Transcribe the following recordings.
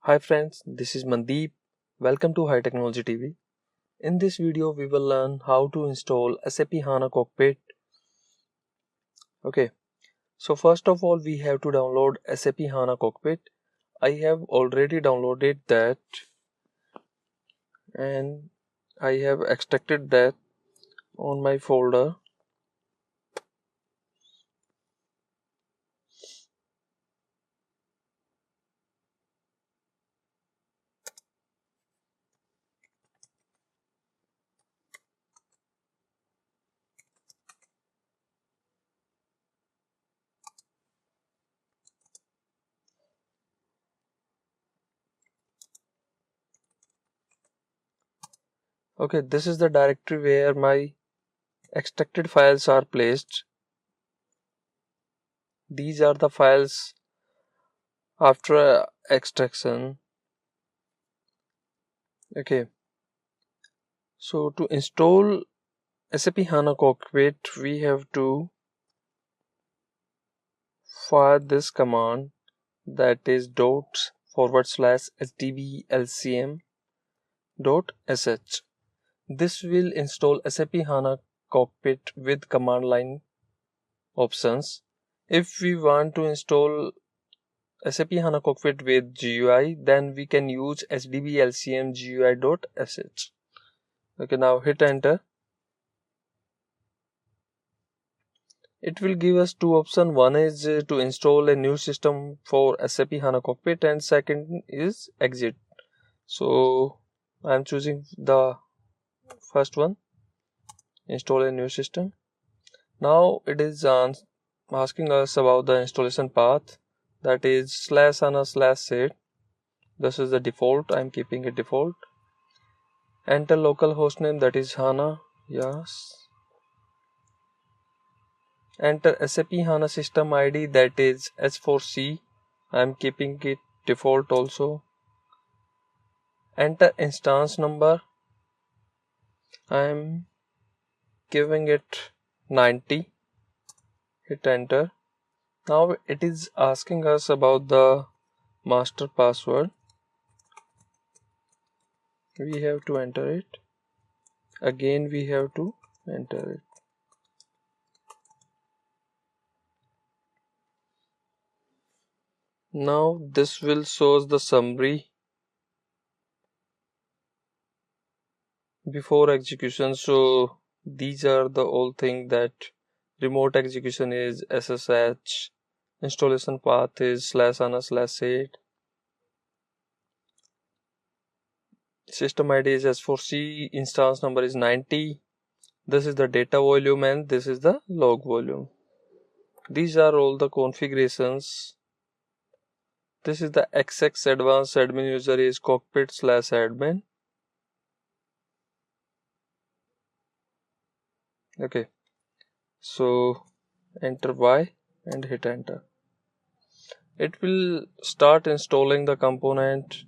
Hi friends, this is Mandeep. Welcome to High Technology TV. In this video, we will learn how to install SAP HANA Cockpit. Okay, so first of all, we have to download SAP HANA Cockpit. I have already downloaded that and I have extracted that on my folder. Okay, this is the directory where my extracted files are placed. These are the files after extraction. Okay, so to install SAP HANA Cockpit, we have to fire this command, that is /hdblcm.sh. This will install SAP HANA Cockpit with command line options. If we want to install SAP HANA Cockpit with GUI, then we can use hdblcm GUI.sh. Okay, now hit enter. It will give us two options. One is to install a new system for SAP HANA Cockpit and second is exit. So I am choosing the first one, install a new system. Now it is asking us about the installation path, that is /HANA/set. This is the default. I am keeping it default. Enter local hostname, that is HANA. Yes. Enter SAP HANA system ID, that is H4C. I am keeping it default also. Enter instance number. I am giving it 90. Hit enter. Now it is asking us about the master password. We have to enter it. Again we have to enter it. Now this will show the summary before execution. So these are the all things, that remote execution is SSH, installation path is /HANA/set, system ID is S4C, instance number is 90. This is the data volume and this is the log volume. These are all the configurations. This is the XX advanced admin user is cockpit/admin. Okay, so enter Y and hit enter. It will start installing the component,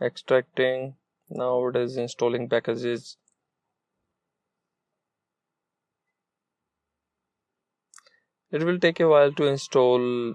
extracting. Now it is installing packages. It will take a while to install.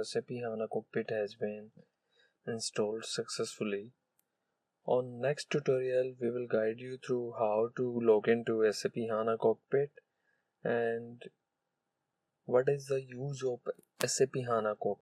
SAP HANA Cockpit has been installed successfully. On next tutorial, we will guide you through how to log into SAP HANA Cockpit and what is the use of SAP HANA Cockpit.